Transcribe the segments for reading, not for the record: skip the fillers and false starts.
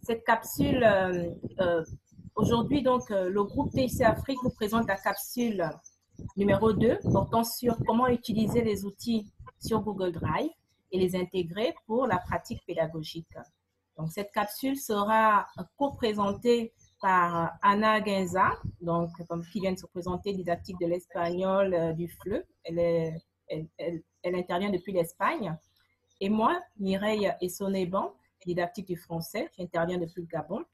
cette capsule, aujourd'hui, donc, le groupe TIC Afrique vous présente la capsule numéro 2, portant sur comment utiliser les outils sur Google Drive et les intégrer pour la pratique pédagogique. Donc, cette capsule sera co-présentée par Ana Guinza, donc, qui vient de se présenter, didactique de l'espagnol du FLE. Elle intervient depuis l'Espagne. Et moi, Mireille Essoneban, didactique du français, qui intervient depuis le Gabon.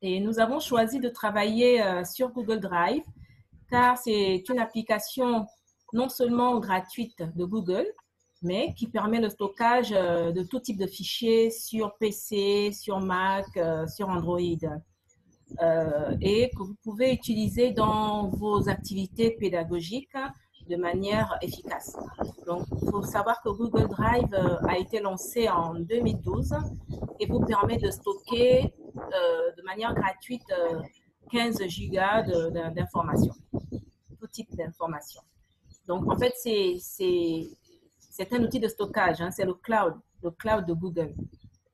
Et nous avons choisi de travailler sur Google Drive, car c'est une application non seulement gratuite de Google, mais qui permet le stockage de tout type de fichiers sur PC, sur Mac, sur Android, et que vous pouvez utiliser dans vos activités pédagogiques de manière efficace. Donc, il faut savoir que Google Drive a été lancé en 2012 et vous permet de stocker de manière gratuite 15 gigas d'informations, tout type d'informations. Donc, en fait, c'est un outil de stockage, hein, c'est le cloud de Google.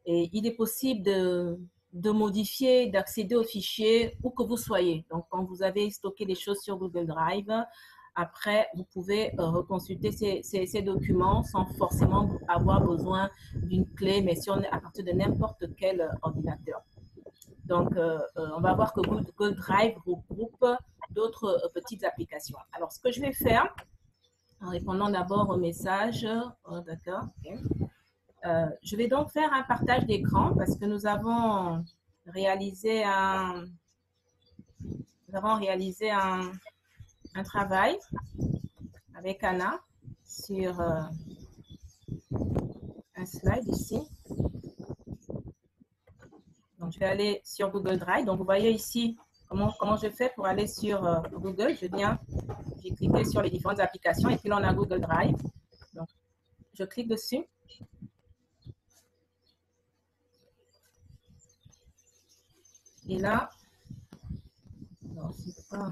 Et il est possible de modifier, d'accéder aux fichiers où que vous soyez. Donc, quand vous avez stocké des choses sur Google Drive, après, vous pouvez reconsulter ces documents sans forcément avoir besoin d'une clé, mais à partir de n'importe quel ordinateur. Donc, on va voir que Google Drive regroupe d'autres petites applications. Alors, ce que je vais faire, en répondant d'abord au message, d'accord, okay. Je vais donc faire un partage d'écran parce que nous avons réalisé un travail avec Anna sur un slide ici. Donc, je vais aller sur Google Drive. Donc, vous voyez ici comment je fais pour aller sur Google. J'ai cliqué sur les différentes applications et puis là, on a Google Drive. Donc, je clique dessus. Et là, non, c'est pas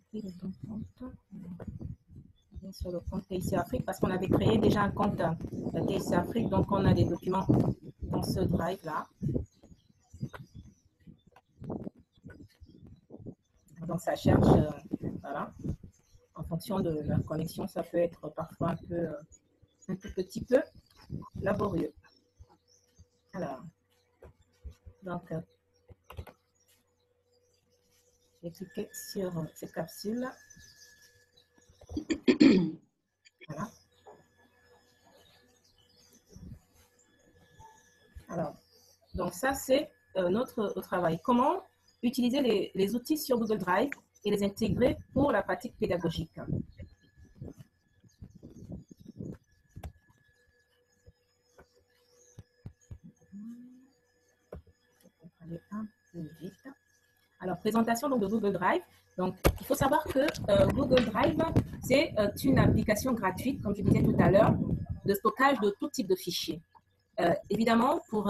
pris le bon compte. Bien sur le compte TIC Afrique parce qu'on avait créé déjà un compte TIC Afrique, donc on a des documents dans ce drive là. Donc ça cherche, voilà. En fonction de la connexion, ça peut être parfois un petit peu laborieux. Alors, donc j'ai cliqué sur cette capsule. Voilà. Alors, donc ça c'est notre travail. Comment utiliser les outils sur Google Drive et les intégrer pour la pratique pédagogique. Aller un peu vite. Alors, présentation donc, de Google Drive. Donc, il faut savoir que Google Drive, c'est une application gratuite, comme je disais tout à l'heure, de stockage de tout type de fichiers. Évidemment, pour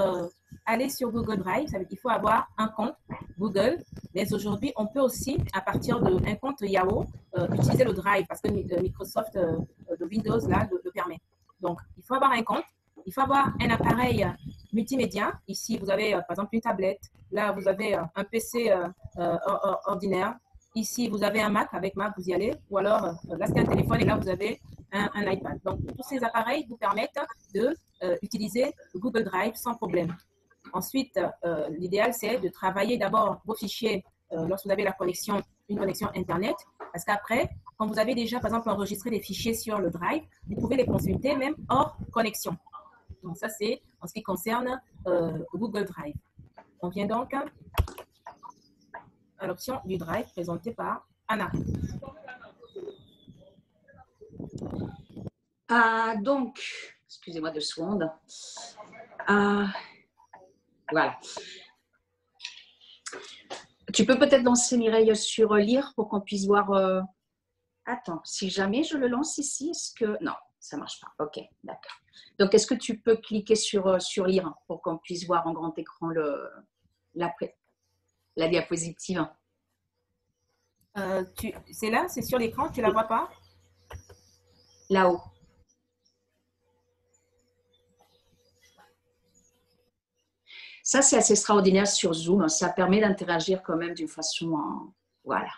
aller sur Google Drive, il faut avoir un compte Google, mais aujourd'hui, on peut aussi, à partir d'un compte Yahoo, utiliser le Drive parce que Microsoft de Windows là, le permet. Donc, il faut avoir un compte, il faut avoir un appareil multimédia. Ici, vous avez par exemple une tablette. Là, vous avez un PC ordinaire. Ici, vous avez un Mac. Avec Mac, vous y allez. Ou alors, là, c'est un téléphone et là, vous avez un iPad. Donc, tous ces appareils vous permettent de utiliser Google Drive sans problème. Ensuite, l'idéal, c'est de travailler d'abord vos fichiers lorsque vous avez une connexion Internet, parce qu'après, quand vous avez déjà, par exemple, enregistré des fichiers sur le Drive, vous pouvez les consulter même hors connexion. Donc, ça, c'est en ce qui concerne Google Drive. On vient donc à l'option du Drive présentée par Anna. Donc, excusez-moi 2 secondes. Voilà. Tu peux peut-être lancer Mireille sur lire pour qu'on puisse voir. Attends, si jamais je le lance ici, est-ce que. Non, ça ne marche pas. Ok, d'accord. Donc, est-ce que tu peux cliquer sur lire pour qu'on puisse voir en grand écran la diapositive? C'est là, c'est sur l'écran, tu ne la vois pas? Là-haut. Ça, c'est assez extraordinaire sur Zoom. Ça permet d'interagir quand même d'une façon… voilà.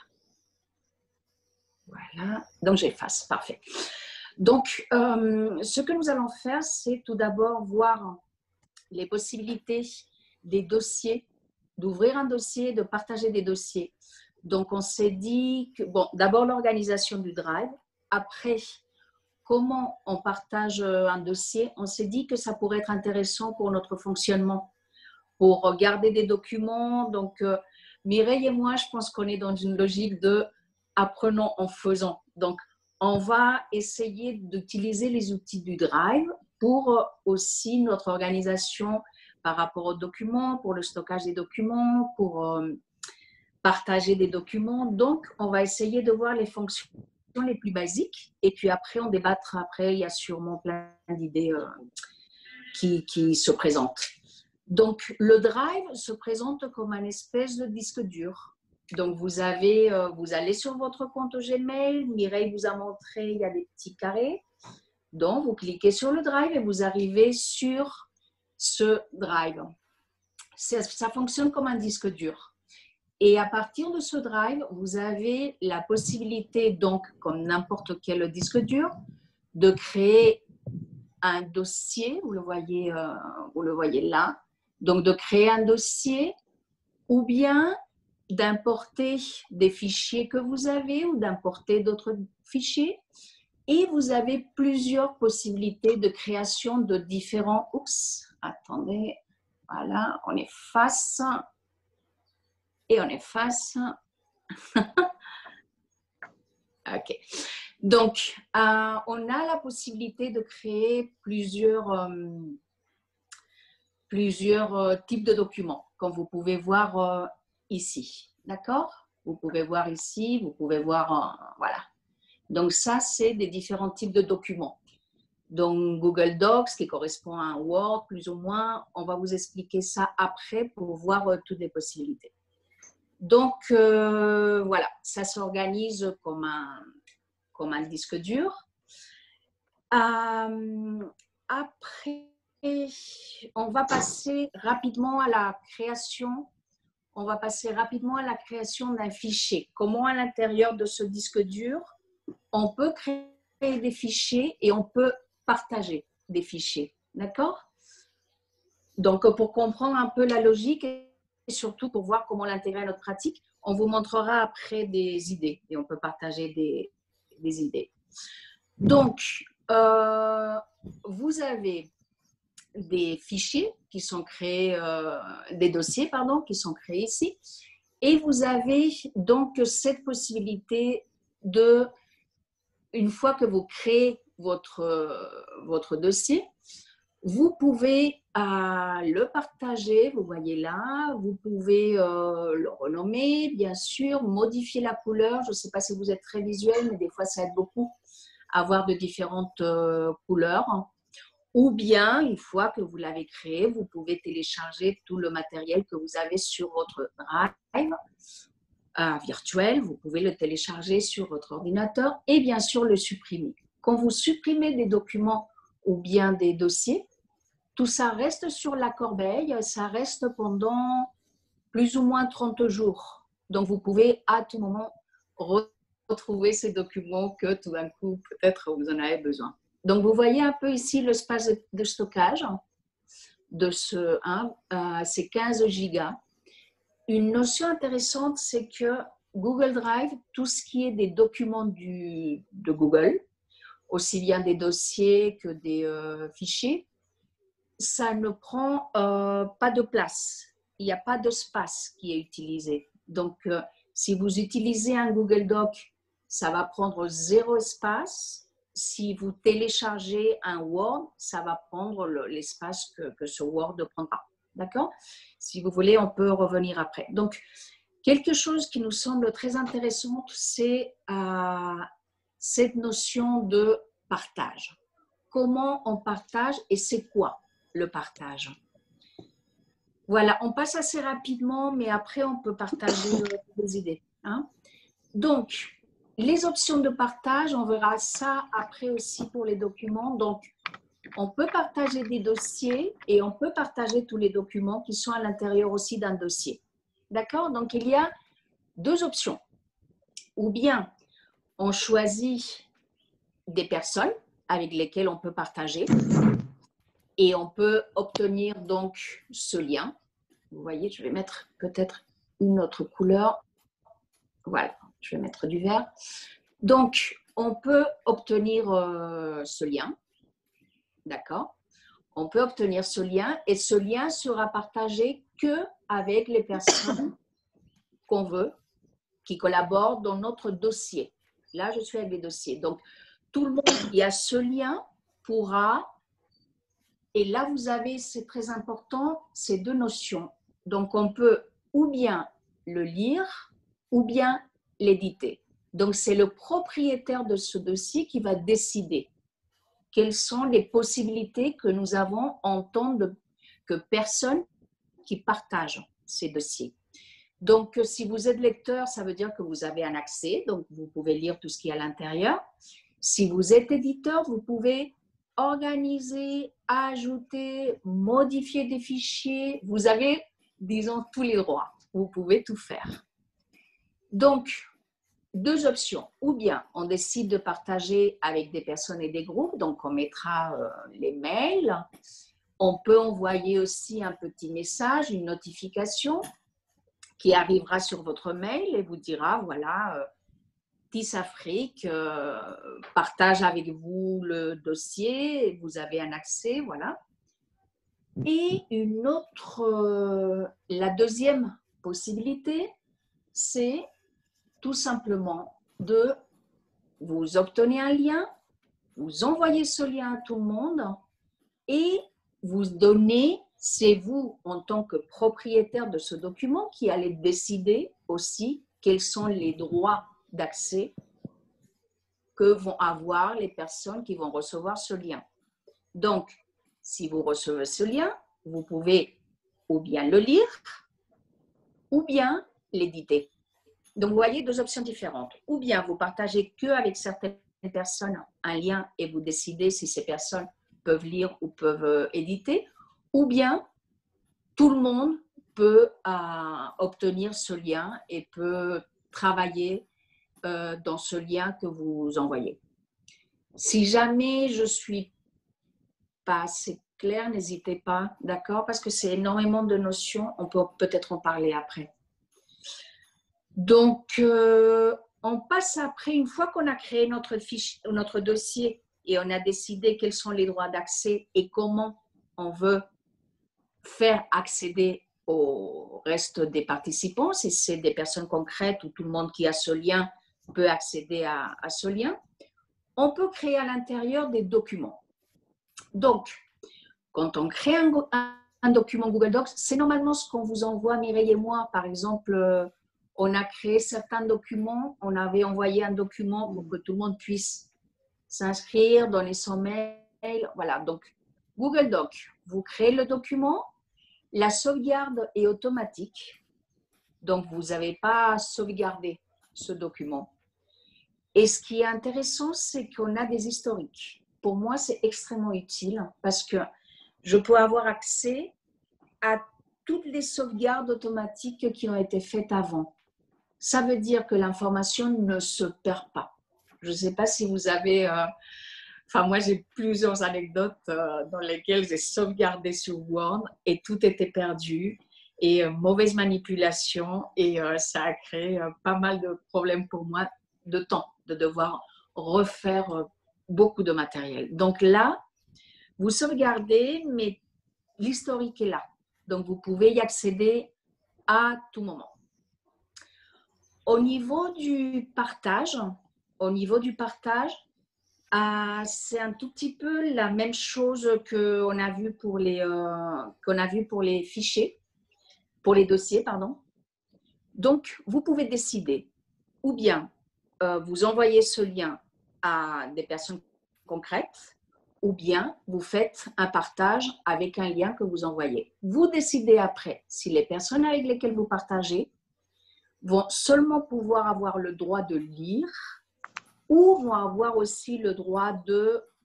Voilà. Donc, j'efface. Parfait. Donc, ce que nous allons faire, c'est tout d'abord voir les possibilités des dossiers, d'ouvrir un dossier, de partager des dossiers. Donc, on s'est dit que, bon, d'abord l'organisation du Drive. Après, comment on partage un dossier. On s'est dit que ça pourrait être intéressant pour notre fonctionnement, pour garder des documents. Donc, Mireille et moi, je pense qu'on est dans une logique de apprenons en faisant. Donc, on va essayer d'utiliser les outils du Drive pour aussi notre organisation par rapport aux documents, pour le stockage des documents, pour partager des documents. Donc, on va essayer de voir les fonctions les plus basiques et puis après, on débattra. Après, il y a sûrement plein d'idées qui se présentent. Donc, le Drive se présente comme un espèce de disque dur. Donc, vous allez sur votre compte Gmail. Mireille vous a montré, il y a des petits carrés. Donc, vous cliquez sur le Drive et vous arrivez sur ce Drive. Ça fonctionne comme un disque dur. Et à partir de ce Drive, vous avez la possibilité, donc, comme n'importe quel disque dur, de créer un dossier. Vous le voyez là. Donc, de créer un dossier ou bien d'importer des fichiers que vous avez ou d'importer d'autres fichiers. Et vous avez plusieurs possibilités de création de différents… Oups, attendez, voilà, on efface et on efface. OK. Donc, on a la possibilité de créer plusieurs types de documents, comme vous pouvez voir ici. D'accord? Vous pouvez voir ici, vous pouvez voir… voilà. Donc, ça, c'est des différents types de documents. Donc, Google Docs, qui correspond à un Word, plus ou moins, on va vous expliquer ça après pour voir toutes les possibilités. Donc, voilà, ça s'organise comme un disque dur. Après, on va passer rapidement à la création. On va passer rapidement à la création d'un fichier. Comment à l'intérieur de ce disque dur, on peut créer des fichiers et on peut partager des fichiers. D'accord? Donc, pour comprendre un peu la logique et surtout pour voir comment l'intégrer à notre pratique, on vous montrera après des idées et on peut partager des idées. Donc, vous avez des fichiers qui sont créés, des dossiers, pardon, qui sont créés ici. Et vous avez donc cette possibilité de, une fois que vous créez votre dossier, vous pouvez le partager, vous voyez là, vous pouvez le renommer, bien sûr, modifier la couleur. Je ne sais pas si vous êtes très visuel, mais des fois, ça aide beaucoup à avoir de différentes couleurs. Ou bien, une fois que vous l'avez créé, vous pouvez télécharger tout le matériel que vous avez sur votre Drive virtuel. Vous pouvez le télécharger sur votre ordinateur et bien sûr le supprimer. Quand vous supprimez des documents ou bien des dossiers, tout ça reste sur la corbeille, ça reste pendant plus ou moins 30 jours. Donc, vous pouvez à tout moment retrouver ces documents que tout d'un coup, peut-être vous en avez besoin. Donc, vous voyez un peu ici l'espace de stockage de ces 15 gigas. Une notion intéressante, c'est que Google Drive, tout ce qui est des documents de Google, aussi bien des dossiers que des fichiers, ça ne prend pas de place. Il n'y a pas d'espace qui est utilisé. Donc, si vous utilisez un Google Doc, ça va prendre 0 espace. Si vous téléchargez un Word, ça va prendre l'espace que ce Word prendra. D'accord? Si vous voulez, on peut revenir après. Donc, quelque chose qui nous semble très intéressant, c'est cette notion de partage. Comment on partage et c'est quoi le partage? Voilà, on passe assez rapidement, mais après, on peut partager des idées. Hein? Donc, les options de partage, on verra ça après aussi pour les documents. Donc, on peut partager des dossiers et on peut partager tous les documents qui sont à l'intérieur aussi d'un dossier. D'accord? Donc, il y a deux options. Ou bien, on choisit des personnes avec lesquelles on peut partager et on peut obtenir donc ce lien. Vous voyez, je vais mettre peut-être une autre couleur. Voilà, je vais mettre du vert. Donc, on peut obtenir ce lien. D'accord? On peut obtenir ce lien et ce lien sera partagé qu'avec les personnes qu'on veut, qui collaborent dans notre dossier. Là, je suis avec les dossiers. Donc, tout le monde qui a ce lien pourra, et là, vous avez, c'est très important, ces deux notions. Donc, on peut ou bien le lire ou bien l'éditer. Donc, c'est le propriétaire de ce dossier qui va décider quelles sont les possibilités que nous avons en tant que personnes qui partagent ces dossiers. Donc, si vous êtes lecteur, ça veut dire que vous avez un accès, donc vous pouvez lire tout ce qui est à l'intérieur. Si vous êtes éditeur, vous pouvez organiser, ajouter, modifier des fichiers. Vous avez, disons, tous les droits. Vous pouvez tout faire. Donc, deux options. Ou bien, on décide de partager avec des personnes et des groupes, donc on mettra les mails. On peut envoyer aussi un petit message, une notification qui arrivera sur votre mail et vous dira, voilà, TIS Afrique partage avec vous le dossier, vous avez un accès, voilà. Et une autre, la deuxième possibilité, c'est tout simplement de vous obtenir un lien, vous envoyez ce lien à tout le monde et vous donnez, c'est vous en tant que propriétaire de ce document qui allez décider aussi quels sont les droits d'accès que vont avoir les personnes qui vont recevoir ce lien. Donc, si vous recevez ce lien, vous pouvez ou bien le lire ou bien l'éditer. Donc, vous voyez deux options différentes. Ou bien vous partagez qu'avec certaines personnes un lien et vous décidez si ces personnes peuvent lire ou peuvent éditer, ou bien tout le monde peut obtenir ce lien et peut travailler dans ce lien que vous envoyez. Si jamais je ne suis pas assez claire, n'hésitez pas, d'accord? Parce que c'est énormément de notions, on peut peut-être en parler après. Donc, on passe après, une fois qu'on a créé notre fiche, notre dossier et on a décidé quels sont les droits d'accès et comment on veut faire accéder au reste des participants, si c'est des personnes concrètes ou tout le monde qui a ce lien peut accéder à ce lien, on peut créer à l'intérieur des documents. Donc, quand on crée un document Google Docs, c'est normalement ce qu'on vous envoie, Mireille et moi. Par exemple, on a créé certains documents, on avait envoyé un document pour que tout le monde puisse s'inscrire, donner son mail. Voilà, donc Google Docs, vous créez le document, la sauvegarde est automatique, donc vous n'avez pas à sauvegarder ce document. Et ce qui est intéressant, c'est qu'on a des historiques. Pour moi, c'est extrêmement utile parce que je peux avoir accès à toutes les sauvegardes automatiques qui ont été faites avant. Ça veut dire que l'information ne se perd pas. Je ne sais pas si vous avez... Enfin, moi, j'ai plusieurs anecdotes dans lesquelles j'ai sauvegardé sur Word et tout était perdu et mauvaise manipulation et ça a créé pas mal de problèmes pour moi de temps, de devoir refaire beaucoup de matériel. Donc là, vous sauvegardez, mais l'historique est là. Donc, vous pouvez y accéder à tout moment. Au niveau du partage, c'est un tout petit peu la même chose qu'on a vu pour les fichiers, pour les dossiers, pardon. Donc, vous pouvez décider ou bien vous envoyez ce lien à des personnes concrètes ou bien vous faites un partage avec un lien que vous envoyez. Vous décidez après si les personnes avec lesquelles vous partagez vont seulement pouvoir avoir le droit de lire ou vont avoir aussi le droit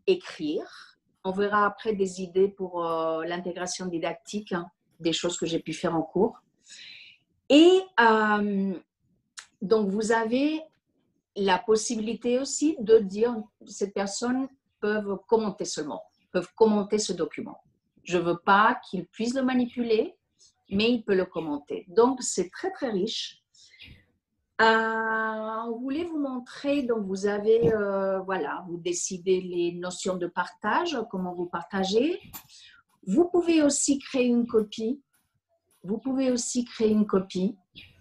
d'écrire on verra après des idées pour l'intégration didactique, hein, des choses que j'ai pu faire en cours. Et donc, vous avez la possibilité aussi de dire cette personne peuvent commenter seulement, peuvent commenter ce document. Je ne veux pas qu'ils puissent le manipuler, mais il peut le commenter. Donc, c'est très, très riche. On voulait vous montrer, donc vous avez, voilà, vous décidez les notions de partage, comment vous partagez. Vous pouvez aussi créer une copie. Vous pouvez aussi créer une copie.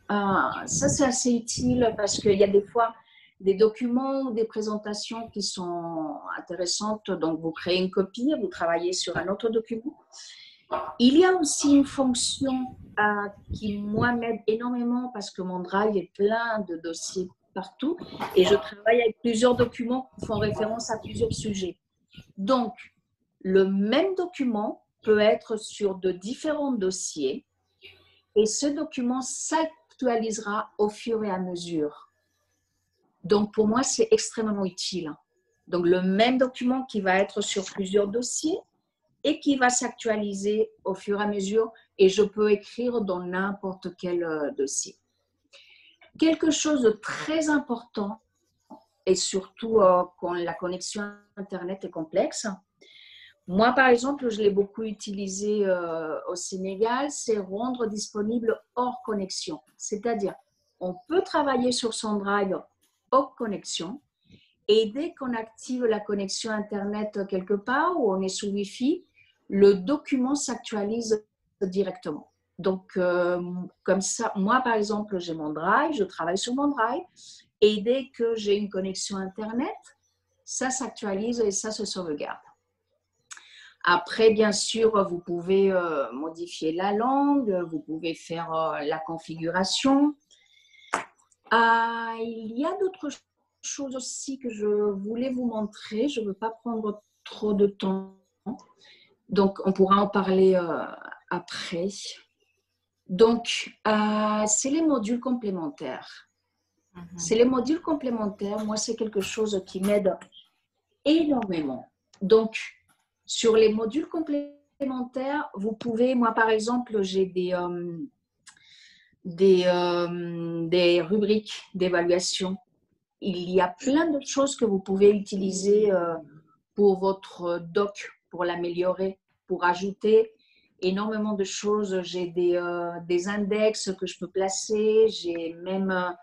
Ça, c'est assez utile parce qu'il y a des fois des documents ou des présentations qui sont intéressantes. Donc, vous créez une copie, vous travaillez sur un autre document. Il y a aussi une fonction qui, moi, m'aide énormément parce que mon Drive est plein de dossiers partout et je travaille avec plusieurs documents qui font référence à plusieurs sujets. Donc, le même document peut être sur de différents dossiers et ce document s'actualisera au fur et à mesure. Donc, pour moi, c'est extrêmement utile. Donc, le même document qui va être sur plusieurs dossiers et qui va s'actualiser au fur et à mesure et je peux écrire dans n'importe quel dossier. Quelque chose de très important et surtout quand la connexion Internet est complexe, moi, par exemple, je l'ai beaucoup utilisé au Sénégal, c'est rendre disponible hors connexion. C'est-à-dire, on peut travailler sur son Drive hors connexion et dès qu'on active la connexion Internet quelque part ou on est sous Wi-Fi, le document s'actualise directement. Donc, comme ça, moi, par exemple, j'ai mon Drive, je travaille sur mon Drive et dès que j'ai une connexion Internet, ça s'actualise et ça se sauvegarde. Après, bien sûr, vous pouvez modifier la langue, vous pouvez faire la configuration. Il y a d'autres choses aussi que je voulais vous montrer. Je ne veux pas prendre trop de temps. Donc, on pourra en parler après. Donc, c'est les modules complémentaires. C'est les modules complémentaires. Moi, c'est quelque chose qui m'aide énormément. Donc, sur les modules complémentaires, vous pouvez, moi par exemple, j'ai des rubriques d'évaluation. Il y a plein de choses que vous pouvez utiliser pour votre doc, pour l'améliorer, pour ajouter énormément de choses. J'ai des index que je peux placer. J'ai même,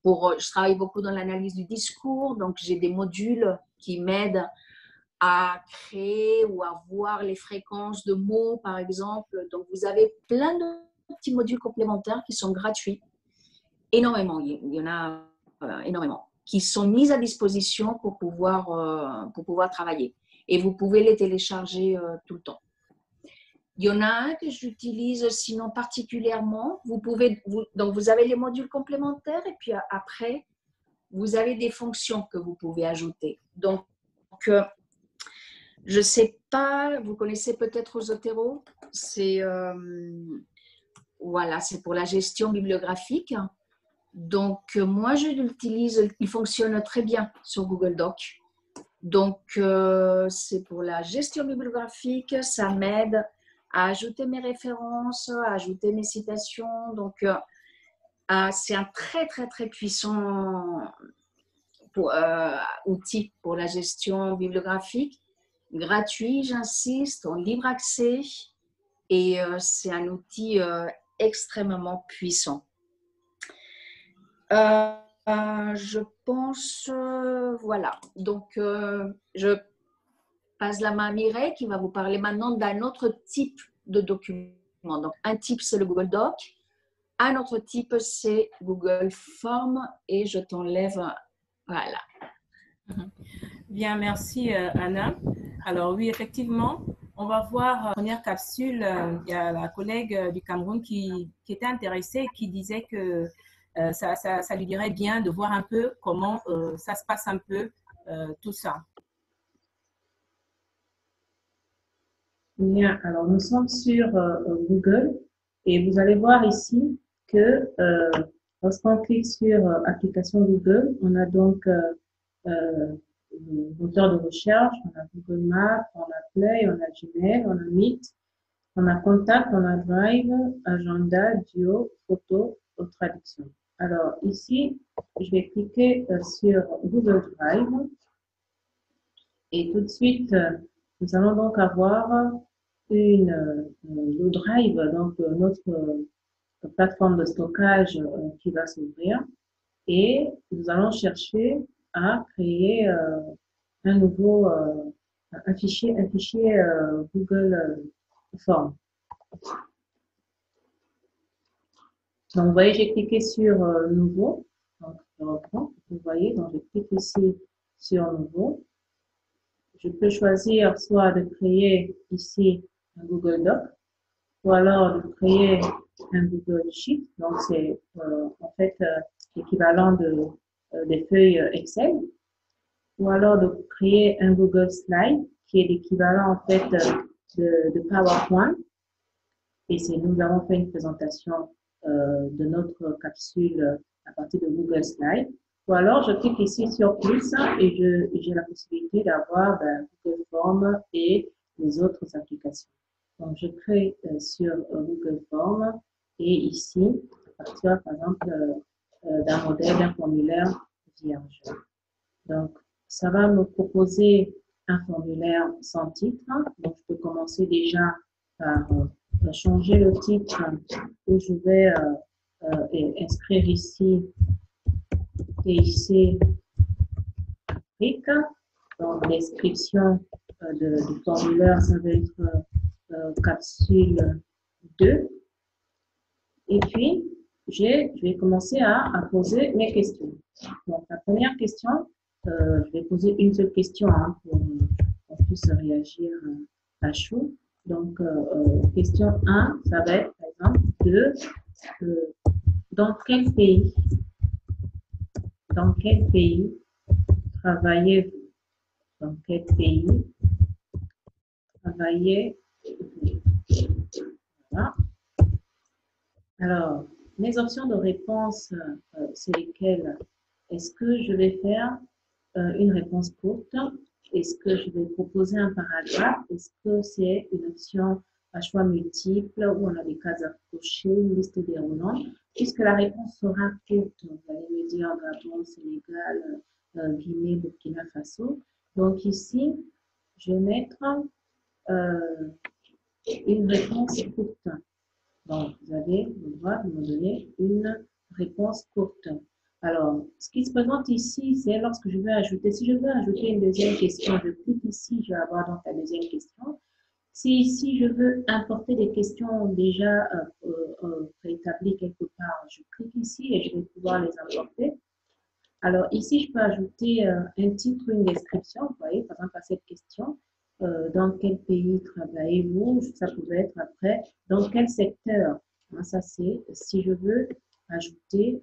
je travaille beaucoup dans l'analyse du discours, donc j'ai des modules qui m'aident à créer ou à voir les fréquences de mots, par exemple. Donc, vous avez plein de petits modules complémentaires qui sont gratuits. Énormément, il y en a énormément, qui sont mis à disposition pour pouvoir travailler. Et vous pouvez les télécharger tout le temps. Il y en a un que j'utilise sinon particulièrement. Donc, vous avez les modules complémentaires et puis après, vous avez des fonctions que vous pouvez ajouter. Donc, je ne sais pas, vous connaissez peut-être Zotero, c'est voilà, c'est pour la gestion bibliographique. Donc, moi, je l'utilise, il fonctionne très bien sur Google Doc. Donc, c'est pour la gestion bibliographique, ça m'aide à ajouter mes références, à ajouter mes citations. Donc, c'est un très, très, très puissant outil pour la gestion bibliographique. Gratuit, j'insiste, en libre accès et c'est un outil extrêmement puissant. Je pense, voilà, donc je passe la main à Mireille qui va vous parler maintenant d'un autre type de document. Donc un type c'est le Google Doc, un autre type c'est Google Form et je t'enlève, voilà. Bien, merci Anna. Alors oui, effectivement, on va voir première capsule. Il y a la collègue du Cameroun qui était intéressée et qui disait que ça lui dirait bien de voir un peu comment ça se passe un peu tout ça. Bien, alors nous sommes sur Google et vous allez voir ici que lorsqu'on clique sur application Google, on a donc moteur de recherche, on a Google Maps, on a Play, on a Gmail, on a Meet, on a Contact, on a Drive, Agenda, Duo, Photo, traduction. Alors ici, je vais cliquer sur Google Drive et tout de suite, nous allons donc avoir le Drive, donc notre plateforme de stockage qui va s'ouvrir et nous allons chercher à créer un nouveau un fichier Google Form. Donc, vous voyez, j'ai cliqué sur Nouveau. Donc, je reprends. Vous voyez, donc je clique ici sur Nouveau. Je peux choisir soit de créer ici un Google Doc, ou alors de créer un Google Sheet. Donc, c'est en fait l'équivalent des feuilles Excel. Ou alors de créer un Google Slide, qui est l'équivalent en fait de PowerPoint. Et nous avons fait une présentation de notre capsule à partir de Google Slide. Ou alors, je clique ici sur plus et j'ai la possibilité d'avoir Google Form et les autres applications. Donc, je crée sur Google Form et ici, à partir, par exemple, d'un modèle, d'un formulaire vierge. Donc, ça va me proposer un formulaire sans titre. Donc, je peux commencer déjà par changer le titre où je vais inscrire ici TIC Afrique. Donc, description du formulaire, ça va être capsule 2. Et puis, je vais commencer à poser mes questions. Donc, la première question, je vais poser une seule question pour qu'on puisse réagir à chaud. Donc, question 1, ça va être par exemple dans quel pays travaillez-vous? Dans quel pays travaillez-vous? Voilà. Alors, mes options de réponse, c'est lesquelles? Est-ce que je vais faire une réponse courte? Est-ce que je vais proposer un paragraphe? Est-ce que c'est une option à choix multiple où on a des cases à cocher, une liste déroulante? Puisque la réponse sera courte, vous allez me dire Gabon, Sénégal, Guinée, Burkina Faso. Donc ici, je vais mettre une réponse courte. Donc, vous avez le droit de me donner une réponse courte. Alors, ce qui se présente ici, c'est lorsque je veux ajouter. Si je veux ajouter une deuxième question, je clique ici, je vais avoir donc la deuxième question. Si ici, je veux importer des questions déjà préétablies quelque part, je clique ici et je vais pouvoir les importer. Alors, ici, je peux ajouter un titre ou une description. Vous voyez, par exemple, à cette question, dans quel pays travaillez-vous? Ça pouvait être après, dans quel secteur? Ça, c'est si je veux ajouter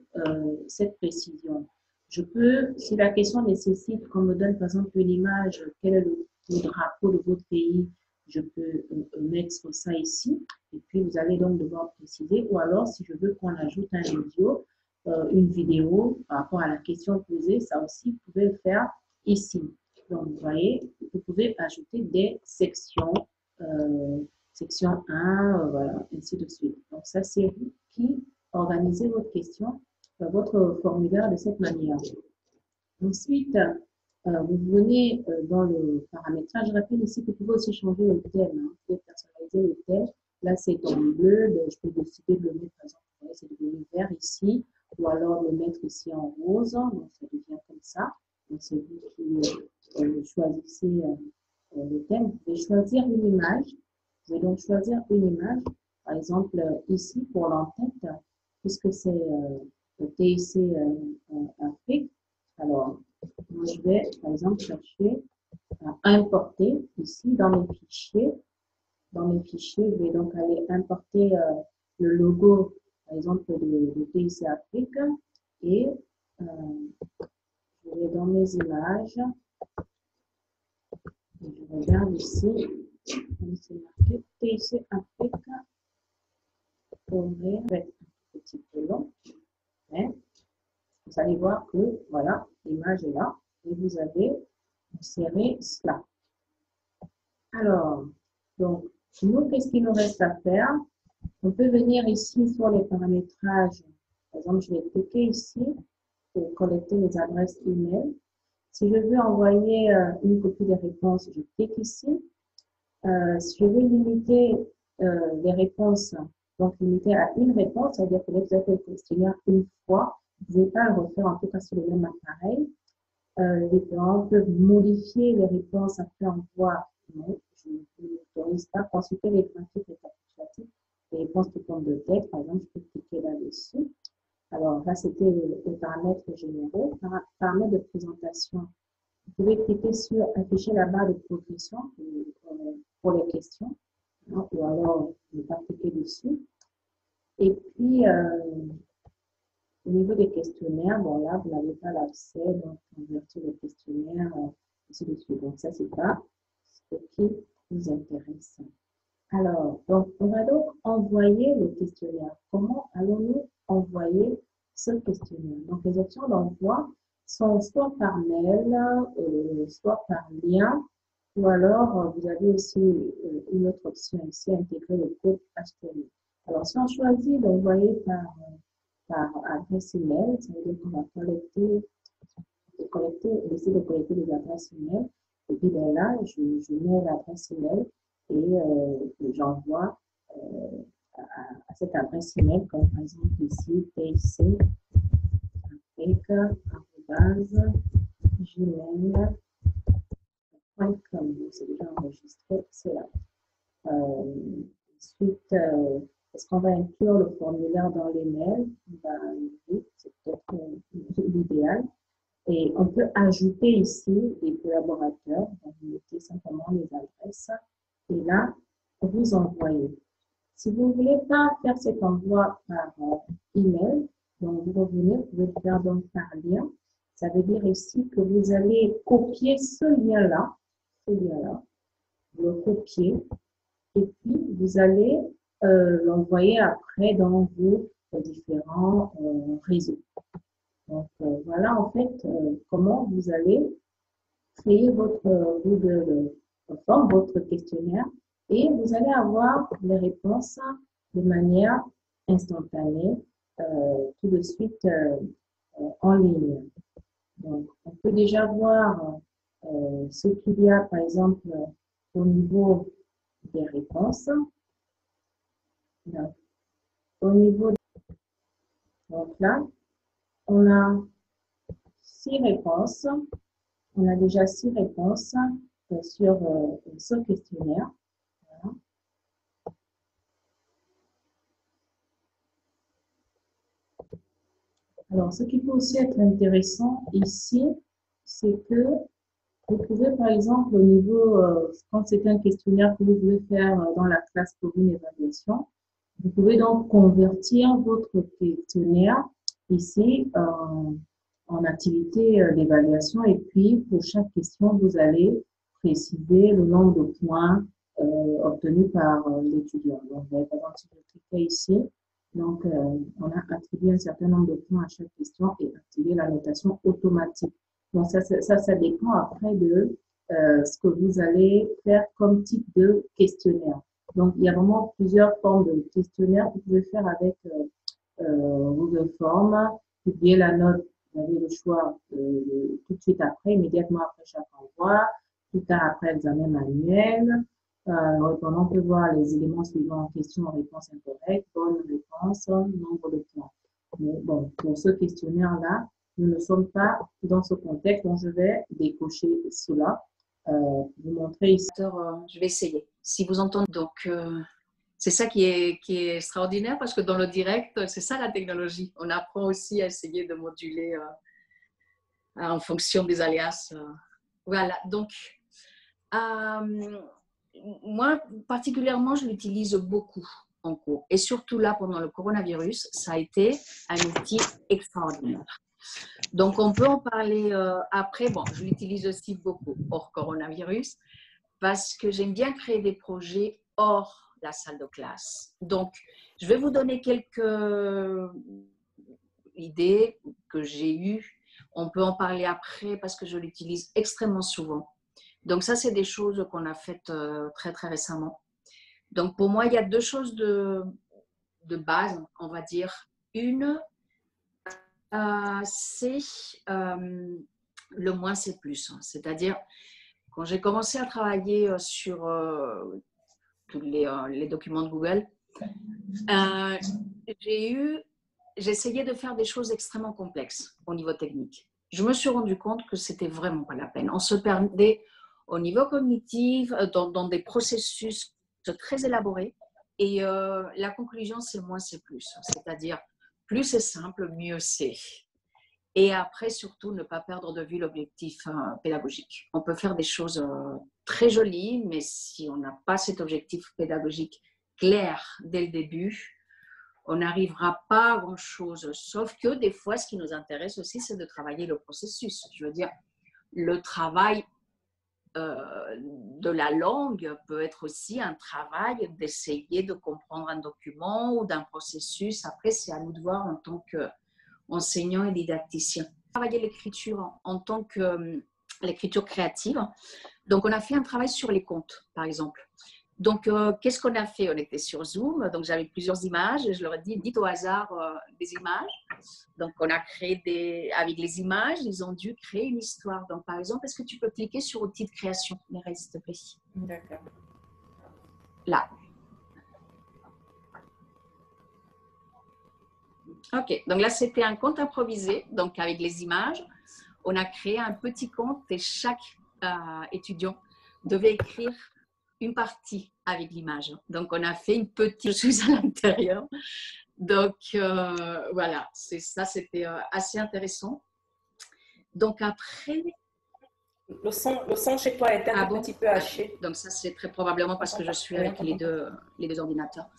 cette précision. Je peux, si la question nécessite qu'on me donne par exemple une image, quel est le drapeau de votre pays, je peux mettre ça ici. Et puis, vous allez donc devoir préciser. Ou alors, si je veux qu'on ajoute un audio, une vidéo par rapport à la question posée, ça aussi, vous pouvez le faire ici. Donc, vous voyez, vous pouvez ajouter des sections, section 1, voilà, ainsi de suite. Donc, ça, c'est vous qui organisez votre question, votre formulaire de cette manière. Ensuite, vous venez dans le paramétrage. Je rappelle ici que vous pouvez aussi changer le thème. Vous pouvez personnaliser le thème. Là, c'est en bleu. Ben, je peux décider de le mettre, par exemple, c'est devenu vert ici, ou alors le mettre ici en rose. Donc, ça devient comme ça. Donc, c'est vous qui choisissez le thème. Vous pouvez choisir une image. Vous allez donc choisir une image. Par exemple, ici, pour l'entête, puisque c'est le TIC Afrique. Alors, moi, je vais, par exemple, chercher à importer ici dans mes fichiers. Dans mes fichiers, je vais donc aller importer le logo, par exemple, de TIC Afrique. Et je vais dans mes images. Et je regarde ici. C'est marqué TIC Afrique. Ouvrir avec un petit peu long. Hein? Vous allez voir que, voilà, l'image est là. Et vous avez insérer cela. Alors, donc, nous, qu'est-ce qu'il nous reste à faire? On peut venir ici sur les paramétrages. Par exemple, je vais cliquer ici pour collecter les adresses email. Si je veux envoyer une copie des réponses, je clique ici. Si je veux limiter les réponses, donc limiter à une réponse, c'est-à-dire que vous avez fait le questionnaire une fois, vous ne pouvez pas le refaire en tout cas sur le même appareil. Les parents peuvent modifier les réponses après envoi. Non, je ne n'autorise pas consulter les graphiques récapitulatifs. Les réponses qui tombent de tête, par exemple, je peux cliquer là-dessus. Alors là, c'était les paramètres généraux. Paramètres de présentation. Vous pouvez cliquer sur afficher la barre de progression pour les questions, hein, ou alors ne pas cliquer dessus. Et puis, au niveau des questionnaires, bon là, vous n'avez pas l'accès, donc convertir le questionnaire, ainsi de suite. Donc ça, c'est pas ce qui nous intéresse. Alors, donc, on va donc envoyer le questionnaire. Comment allons-nous envoyer ce questionnaire? Donc, les options d'envoi sont soit par mail, soit par lien, ou alors vous avez aussi une autre option ici, intégrer le code HTML. Alors, si on choisit d'envoyer par adresse email, ça veut dire qu'on va essayer de collecter les adresses email. Et puis ben là, je mets l'adresse email et j'envoie à cette adresse email, comme par exemple ici, tc@gmail.com. C'est déjà enregistré, c'est là. Ensuite, est-ce qu'on va inclure le formulaire dans les mails? Oui, c'est peut-être l'idéal. Et on peut ajouter ici des collaborateurs. Donc, vous mettez simplement les adresses. Et là, vous envoyez. Si vous ne voulez pas faire cet envoi par email, donc vous revenez, vous pouvez le faire donc par lien. Ça veut dire ici que vous allez copier ce lien-là, vous le copiez, et puis vous allez l'envoyer après dans vos différents réseaux. Donc, voilà en fait comment vous allez créer votre Google Form, votre questionnaire, et vous allez avoir les réponses de manière instantanée, tout de suite en ligne. Donc, on peut déjà voir ce qu'il y a, par exemple, au niveau des réponses. Donc, au niveau donc là, on a 6 réponses. On a déjà 6 réponses sur ce questionnaire. Voilà. Alors, ce qui peut aussi être intéressant ici, c'est que vous pouvez, par exemple, au niveau, quand c'est un questionnaire que vous voulez faire dans la classe pour une évaluation, vous pouvez donc convertir votre questionnaire ici en activité d'évaluation, et puis pour chaque question, vous allez préciser le nombre de points obtenus par l'étudiant. Donc, par exemple, si je clique ici, donc on a attribué un certain nombre de points à chaque question et activé la notation automatique. Donc, ça dépend après de ce que vous allez faire comme type de questionnaire. Donc, il y a vraiment plusieurs formes de questionnaires que vous pouvez faire avec Google Forms. Publier la note, vous avez le choix tout de suite après, immédiatement après chaque envoi, plus tard après l'examen manuel. Répondant, on peut voir les éléments suivants en question, réponse incorrecte, bonne réponse, nombre de points. Mais bon, pour ce questionnaire-là, nous ne sommes pas dans ce contexte, donc je vais décocher cela. Vous montrer ici. Je vais essayer. Si vous entendez, donc c'est ça qui est extraordinaire, parce que dans le direct, c'est ça la technologie. On apprend aussi à essayer de moduler en fonction des alias. Voilà, donc moi particulièrement, je l'utilise beaucoup en cours. Et surtout là, pendant le coronavirus, ça a été un outil extraordinaire. Donc, on peut en parler après. Bon, je l'utilise aussi beaucoup hors coronavirus parce que j'aime bien créer des projets hors la salle de classe. Donc, je vais vous donner quelques idées que j'ai eues On peut en parler après parce que je l'utilise extrêmement souvent. Donc ça, c'est des choses qu'on a faites très, très récemment. Donc pour moi, il y a deux choses de base, on va dire. Une, c'est le moins c'est plus. C'est-à-dire, quand j'ai commencé à travailler sur tous les documents de Google, j'essayais de faire des choses extrêmement complexes au niveau technique. Je me suis rendu compte que c'était vraiment pas la peine. On se perdait au niveau cognitif, dans des processus très élaborés. Et la conclusion, c'est moins c'est plus. C'est-à-dire, plus c'est simple, mieux c'est. Et après, surtout, ne pas perdre de vue l'objectif pédagogique. On peut faire des choses très jolies, mais si on n'a pas cet objectif pédagogique clair dès le début, on n'arrivera pas à grand-chose. Sauf que des fois, ce qui nous intéresse aussi, c'est de travailler le processus. Je veux dire, le travail de la langue peut être aussi un travail d'essayer de comprendre un document ou d'un processus. Après, c'est à nous de voir en tant qu'enseignant et didacticien. Travailler l'écriture en tant que l'écriture créative. Donc, on a fait un travail sur les contes, par exemple. Donc, qu'est-ce qu'on a fait? On était sur Zoom, donc j'avais plusieurs images et je leur ai dit, dites au hasard des images. Donc, on a créé avec les images, ils ont dû créer une histoire. Donc, par exemple, est-ce que tu peux cliquer sur outil de création, Mireille, s'il te plaît? D'accord. Là. OK, donc là, c'était un conte improvisé, donc avec les images. On a créé un petit conte et chaque étudiant devait écrire une partie avec l'image. Donc, on a fait une petite chose à l'intérieur. Donc, voilà, ça, c'était assez intéressant. Donc, après… Le son chez toi est un petit peu haché. Donc, ça, c'est très probablement parce que je suis avec les deux ordinateurs.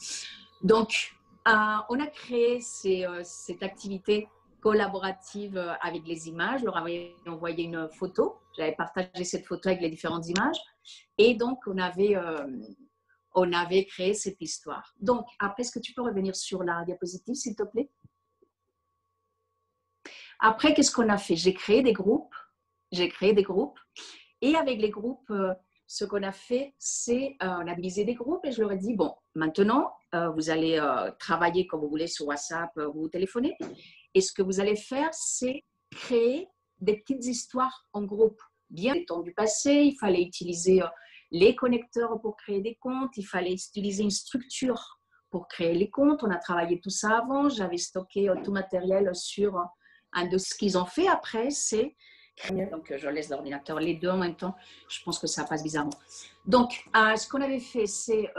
Donc, on a créé cette activité collaborative avec les images. Je leur avais envoyé une photo. J'avais partagé cette photo avec les différentes images. Et donc, on avait créé cette histoire. Donc, après, est-ce que tu peux revenir sur la diapositive, s'il te plaît? Après, qu'est-ce qu'on a fait? J'ai créé des groupes. Et avec les groupes, ce qu'on a fait, c'est on a divisé des groupes et je leur ai dit, bon, maintenant, vous allez travailler comme vous voulez sur WhatsApp, vous téléphonez. Et ce que vous allez faire, c'est créer des petites histoires en groupe. Bien des temps du passé, il fallait utiliser les connecteurs pour créer des comptes, il fallait utiliser une structure pour créer les comptes. On a travaillé tout ça avant. J'avais stocké tout matériel sur un de ce qu'ils ont fait après, c'est… Donc, je laisse l'ordinateur, les deux en même temps. Je pense que ça passe bizarrement. Donc, ce qu'on avait fait, c'est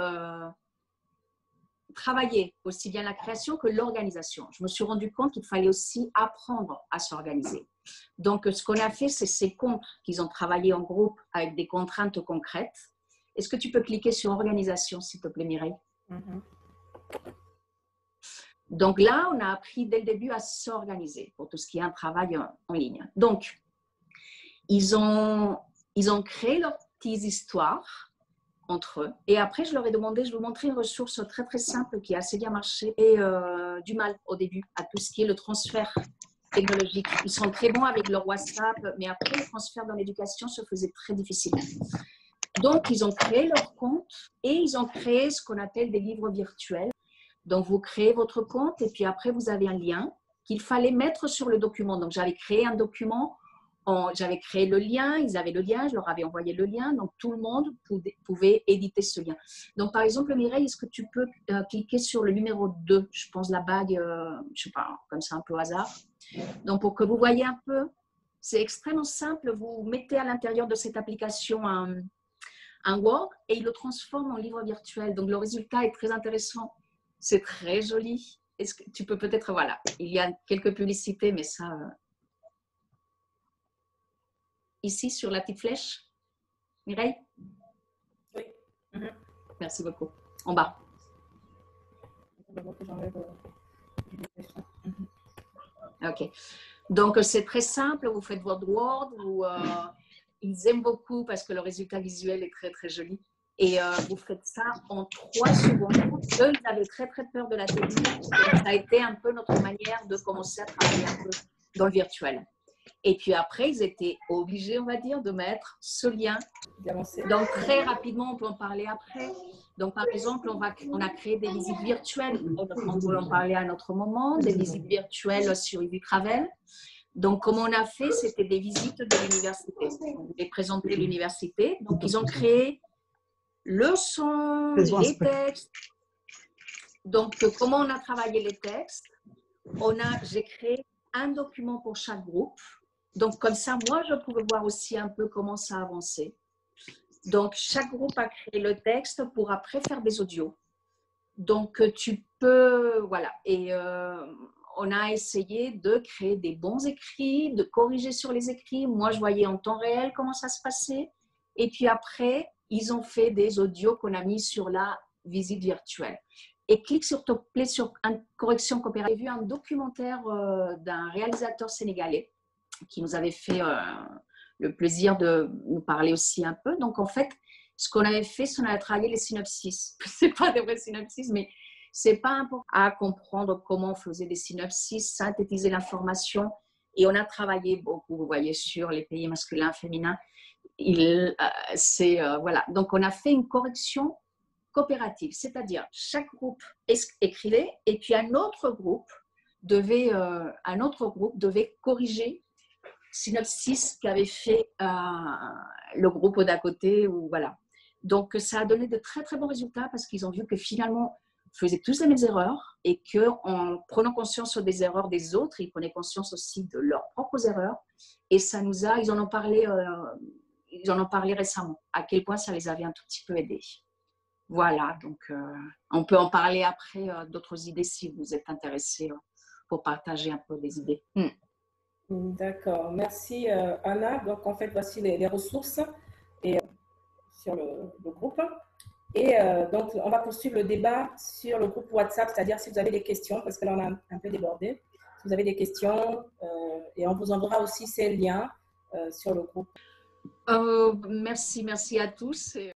travailler aussi bien la création que l'organisation. Je me suis rendu compte qu'il fallait aussi apprendre à s'organiser. Donc, ce qu'on a fait, c'est ces comptes qu'ils ont travaillé en groupe avec des contraintes concrètes. Est-ce que tu peux cliquer sur organisation, s'il te plaît, Mireille? Donc là, on a appris dès le début à s'organiser pour tout ce qui est un travail en ligne. Donc, ils ont créé leurs petites histoires entre eux. Et après, je leur ai demandé, je vais vous montrer une ressource très, très simple qui a assez bien marché et du mal au début à tout ce qui est le transfert technologique. Ils sont très bons avec leur WhatsApp, mais après, le transfert dans l'éducation se faisait très difficile. Donc, ils ont créé leur compte et ils ont créé ce qu'on appelle des livres virtuels. Donc, vous créez votre compte et puis après, vous avez un lien qu'il fallait mettre sur le document. Donc, j'avais créé un document. J'avais créé le lien, ils avaient le lien, je leur avais envoyé le lien, donc tout le monde pouvait éditer ce lien. Donc, par exemple, Mireille, est-ce que tu peux cliquer sur le numéro 2, je pense la bague, je ne sais pas, comme ça un peu au hasard. Donc, pour que vous voyez un peu, c'est extrêmement simple. Vous mettez à l'intérieur de cette application un Word et il le transforme en livre virtuel. Donc, le résultat est très intéressant. C'est très joli. Est-ce que tu peux peut-être, voilà, il y a quelques publicités, mais ça… Ici, sur la petite flèche. Mireille? Oui. Merci beaucoup. En bas. OK. Donc, c'est très simple. Vous faites votre Word. Ils aiment beaucoup parce que le résultat visuel est très, très joli. Et vous faites ça en 3 secondes. Eux, ils avaient très, très peur de la technique. Ça a été un peu notre manière de commencer à travailler un peu dans le virtuel. Et puis après, ils étaient obligés, on va dire, de mettre ce lien. D'avancer. Donc, très rapidement, on peut en parler après. Donc, par exemple, on a créé des visites virtuelles. On peut en parler à un autre moment, des visites virtuelles sur EasyTravel. Donc, comme on a fait, c'était des visites de l'université. On voulait présenter l'université. Donc, ils ont créé le son, les textes. Donc, comment on a travaillé les textes? J'ai créé un document pour chaque groupe. Donc, comme ça, moi, je pouvais voir aussi un peu comment ça avançait. Donc, chaque groupe a créé le texte pour après faire des audios. Donc, tu peux, voilà. Et on a essayé de créer des bons écrits, de corriger sur les écrits. Moi, je voyais en temps réel comment ça se passait. Et puis après, ils ont fait des audios qu'on a mis sur la visite virtuelle. Et clique sur une correction coopérative. J'ai vu un documentaire d'un réalisateur sénégalais qui nous avait fait le plaisir de nous parler aussi un peu. Donc, en fait, ce qu'on avait fait, c'est qu'on avait travaillé les synopsis. Ce n'est pas des vrais synopsis, mais ce n'est pas important à comprendre comment on faisait des synopsis, synthétiser l'information. Et on a travaillé beaucoup, vous voyez, sur les pays masculins, féminins. Voilà. Donc, on a fait une correction coopérative, c'est-à-dire chaque groupe écrivait et puis un autre groupe devait corriger synopsis qu'avait fait le groupe d'à côté. Ou voilà. Donc, ça a donné de très, très bons résultats parce qu'ils ont vu que finalement, ils faisaient tous les mêmes erreurs et qu'en prenant conscience des erreurs des autres, ils prenaient conscience aussi de leurs propres erreurs. Et ça ils en ont parlé récemment, à quel point ça les avait un tout petit peu aidés. Voilà, donc on peut en parler après d'autres idées si vous êtes intéressés pour partager un peu des idées. D'accord, merci Anna. Donc en fait, voici les ressources et, sur le groupe. Et donc on va poursuivre le débat sur le groupe WhatsApp, c'est-à-dire si vous avez des questions, parce que là on a un peu débordé. Si vous avez des questions, et on vous enverra aussi ces liens sur le groupe. Merci à tous.